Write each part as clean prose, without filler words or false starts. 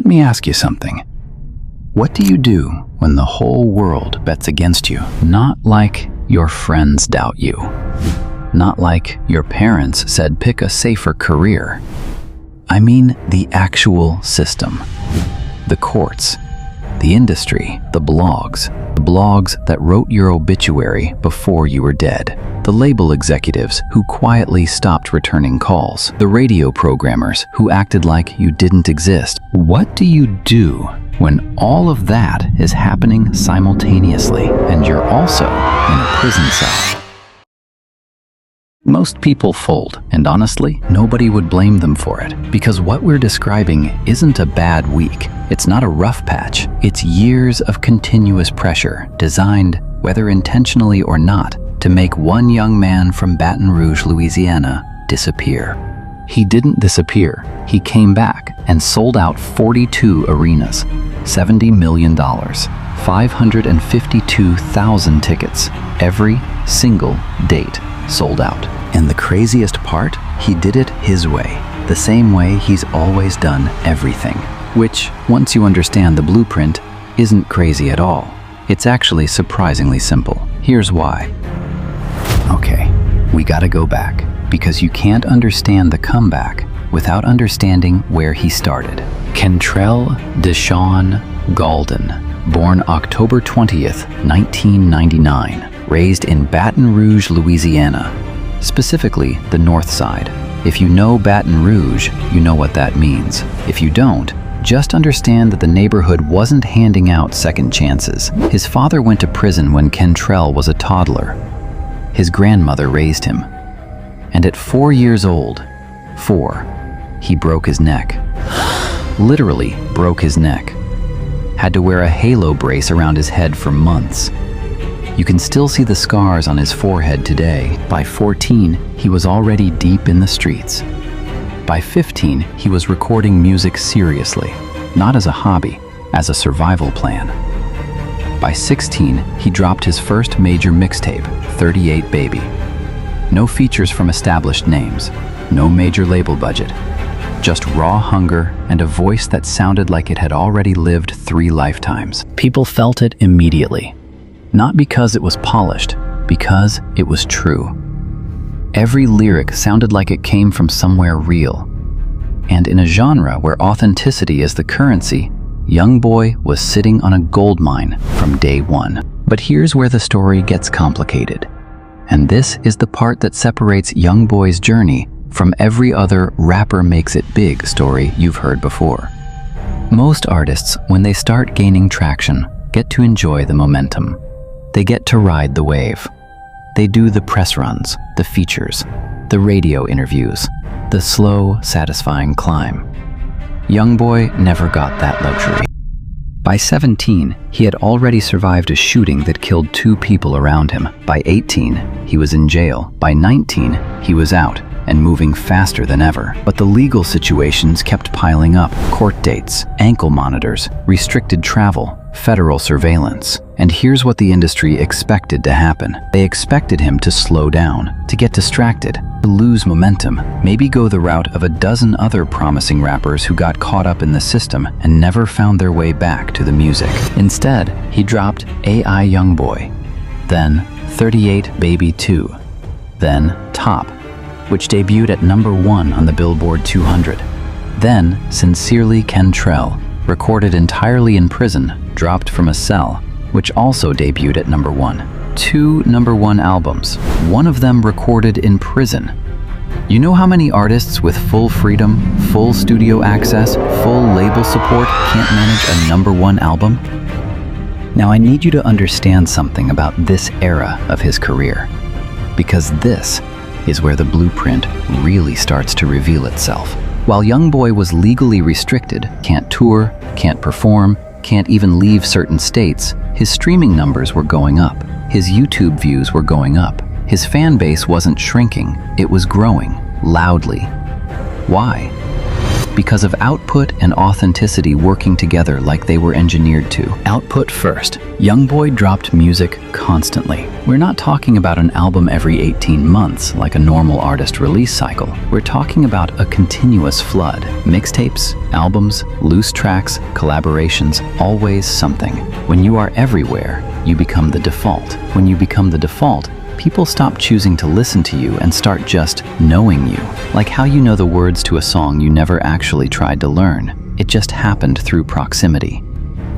me ask you something. What do you do when the whole world bets against you? Not like your friends doubt you. Not like your parents said pick a safer career. I mean the actual system. The courts, the industry, the blogs that wrote your obituary before you were dead, the label executives who quietly stopped returning calls, the radio programmers who acted like you didn't exist. What do you do when all of that is happening simultaneously and you're also in a prison cell? Most people fold, and honestly, nobody would blame them for it, because what we're describing isn't a bad week. It's not a rough patch. It's years of continuous pressure, designed, whether intentionally or not, to make one young man from Baton Rouge, Louisiana, disappear. He didn't disappear. He came back and sold out 42 arenas, $70 million, 552,000 tickets, every single date sold out. And the craziest part, he did it his way, the same way he's always done everything, which, once you understand the blueprint, isn't crazy at all. It's actually surprisingly simple. Here's why. Okay, we gotta go back, because you can't understand the comeback without understanding where he started. Kentrell Gaulden, born October 20th, 1999, raised in Baton Rouge, Louisiana, specifically the north side. If you know Baton Rouge, you know what that means. If you don't, just understand that the neighborhood wasn't handing out second chances. His father went to prison when Kentrell was a toddler. His grandmother raised him. And at 4 years old, he broke his neck. Literally broke his neck. Had to wear a halo brace around his head for months. You can still see the scars on his forehead today. By 14, he was already deep in the streets. By 15, he was recording music seriously, not as a hobby, as a survival plan. By 16, he dropped his first major mixtape, 38 Baby. No features from established names, no major label budget, just raw hunger and a voice that sounded like it had already lived 3 lifetimes. People felt it immediately. Not because it was polished, because it was true. Every lyric sounded like it came from somewhere real. And in a genre where authenticity is the currency, YoungBoy was sitting on a gold mine from day one. But here's where the story gets complicated. And this is the part that separates YoungBoy's journey from every other rapper makes it big story you've heard before. Most artists, when they start gaining traction, get to enjoy the momentum. They get to ride the wave. They do the press runs, the features, the radio interviews, the slow, satisfying climb. YoungBoy never got that luxury. By 17, he had already survived a shooting that killed 2 people around him. By 18, he was in jail. By 19, he was out and moving faster than ever. But the legal situations kept piling up. Court dates, ankle monitors, restricted travel, federal surveillance. And here's what the industry expected to happen. They expected him to slow down, to get distracted, to lose momentum, maybe go the route of a dozen other promising rappers who got caught up in the system and never found their way back to the music. Instead, he dropped AI YoungBoy, then 38 Baby 2, then Top, which debuted at #1 on the Billboard 200. Then Sincerely Kentrell, recorded entirely in prison, dropped from a cell, which also debuted at #1. 2 #1 albums, one of them recorded in prison. You know how many artists with full freedom, full studio access, full label support can't manage a #1 album? Now I need you to understand something about this era of his career, because this is where the blueprint really starts to reveal itself. While YoungBoy was legally restricted, can't tour, can't perform, can't even leave certain states, his streaming numbers were going up. His YouTube views were going up. His fan base wasn't shrinking, it was growing, loudly. Why? because of output and authenticity working together like they were engineered to. Output first. YoungBoy dropped music constantly. We're not talking about an album every 18 months like a normal artist release cycle. We're talking about a continuous flood. Mixtapes, albums, loose tracks, collaborations, always something. When you are everywhere, you become the default. When you become the default, people stop choosing to listen to you and start just knowing you. Like how you know the words to a song you never actually tried to learn. It just happened through proximity.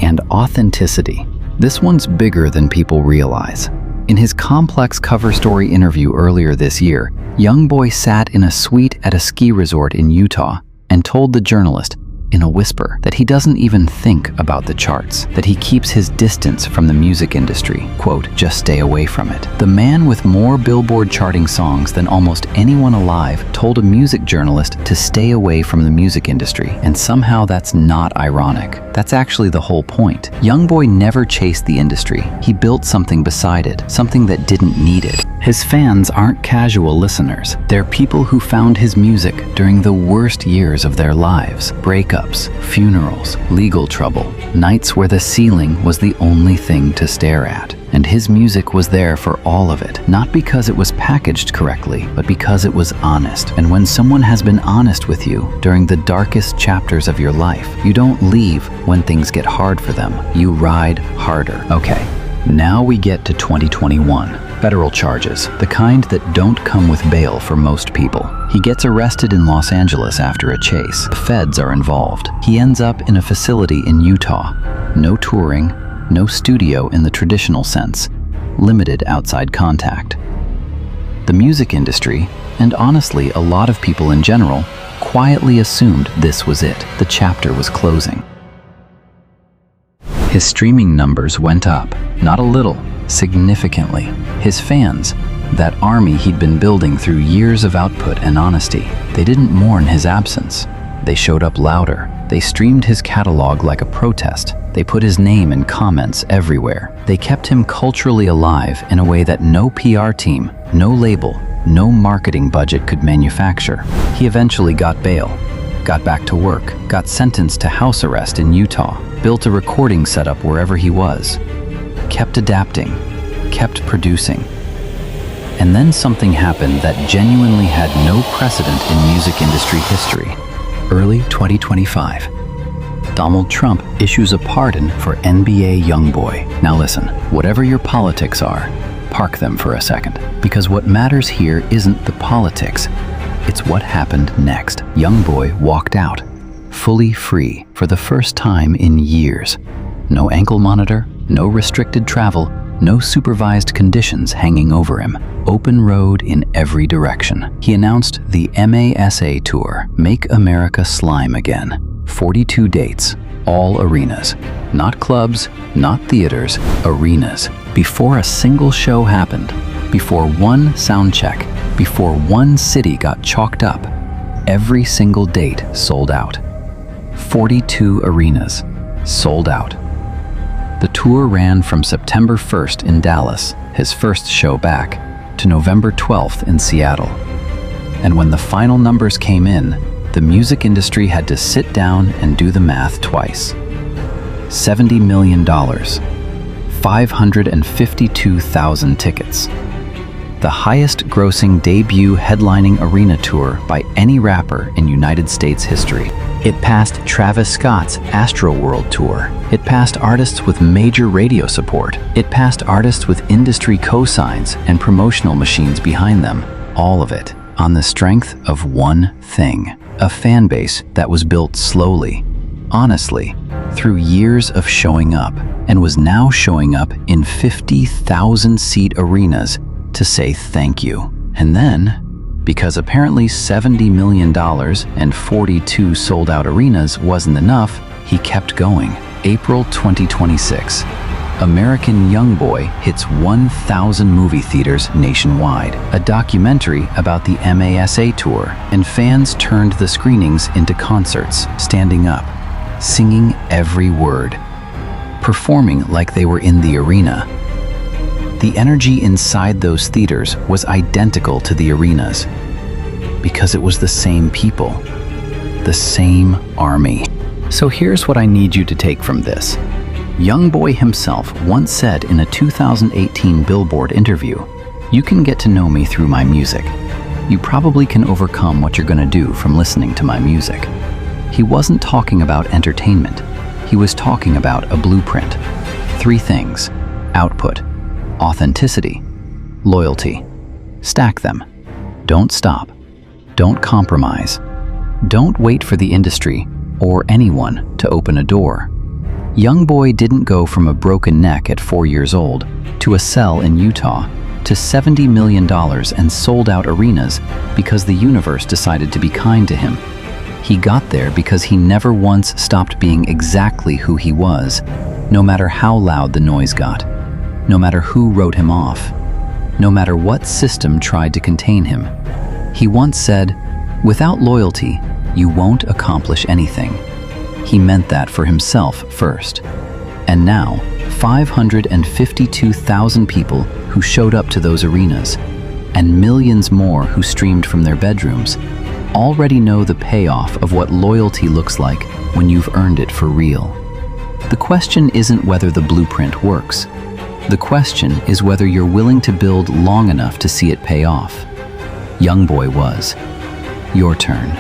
And authenticity. This one's bigger than people realize. In his complex cover story interview earlier this year, YoungBoy sat in a suite at a ski resort in Utah and told the journalist, in a whisper, that he doesn't even think about the charts, that he keeps his distance from the music industry, quote, just stay away from it. The man with more Billboard charting songs than almost anyone alive told a music journalist to stay away from the music industry, and somehow that's not ironic. That's actually the whole point. YoungBoy never chased the industry. He built something beside it, something that didn't need it. His fans aren't casual listeners. They're people who found his music during the worst years of their lives. Breakups, funerals, legal trouble, nights where the ceiling was the only thing to stare at. And his music was there for all of it, not because it was packaged correctly, but because it was honest. And when someone has been honest with you during the darkest chapters of your life, you don't leave when things get hard for them. You ride harder. Okay, now we get to 2021. Federal charges, the kind that don't come with bail for most people. He gets arrested in Los Angeles after a chase. The feds are involved. He ends up in a facility in Utah. No touring, no studio in the traditional sense, limited outside contact. The music industry, and honestly a lot of people in general, quietly assumed this was it. The chapter was closing. His streaming numbers went up, not a little, significantly. His fans, that army he'd been building through years of output and honesty, they didn't mourn his absence. They showed up louder. They streamed his catalog like a protest. They put his name in comments everywhere. They kept him culturally alive in a way that no PR team, no label, no marketing budget could manufacture. He eventually got bail, got back to work, got sentenced to house arrest in Utah, built a recording setup wherever he was, kept adapting, kept producing. And then something happened that genuinely had no precedent in music industry history. Early 2025. Donald Trump issues a pardon for NBA YoungBoy. Now listen, whatever your politics are, park them for a second. Because what matters here isn't the politics, it's what happened next. YoungBoy walked out, fully free for the first time in years. No ankle monitor, no restricted travel, no supervised conditions hanging over him. Open road in every direction. He announced the MASA Tour, Make America Slime Again. 42 dates, all arenas. Not clubs, not theaters, arenas. Before a single show happened, before one sound check, before one city got chalked up, every single date sold out. 42 arenas, sold out. The tour ran from September 1st in Dallas, his first show back, to November 12th in Seattle. And when the final numbers came in, the music industry had to sit down and do the math twice. $70 million, 552,000 tickets. The highest grossing debut headlining arena tour by any rapper in United States history. It passed Travis Scott's Astroworld tour. It passed artists with major radio support. It passed artists with industry cosigns and promotional machines behind them. All of it on the strength of one thing. A fan base that was built slowly, honestly, through years of showing up, and was now showing up in 50,000-seat arenas to say thank you. And then, because apparently $70 million and 42 sold-out arenas wasn't enough, he kept going. April 2026. American YoungBoy hits 1,000 movie theaters nationwide. A documentary about the MASA Tour, and fans turned the screenings into concerts, standing up, singing every word, performing like they were in the arena. The energy inside those theaters was identical to the arenas, because it was the same people, the same army. So here's what I need you to take from this. YoungBoy himself once said in a 2018 Billboard interview, "You can get to know me through my music. You probably can overcome what you're gonna do from listening to my music." He wasn't talking about entertainment. He was talking about a blueprint. 3 things: output, authenticity, loyalty. Stack them. Don't stop. Don't compromise. Don't wait for the industry or anyone to open a door. YoungBoy didn't go from a broken neck at 4 years old to a cell in Utah to $70 million and sold-out arenas because the universe decided to be kind to him. He got there because he never once stopped being exactly who he was, no matter how loud the noise got, no matter who wrote him off, no matter what system tried to contain him. He once said, "Without loyalty, you won't accomplish anything." He meant that for himself first. And now, 552,000 people who showed up to those arenas, and millions more who streamed from their bedrooms, already know the payoff of what loyalty looks like when you've earned it for real. The question isn't whether the blueprint works. The question is whether you're willing to build long enough to see it pay off. YoungBoy was. Your turn.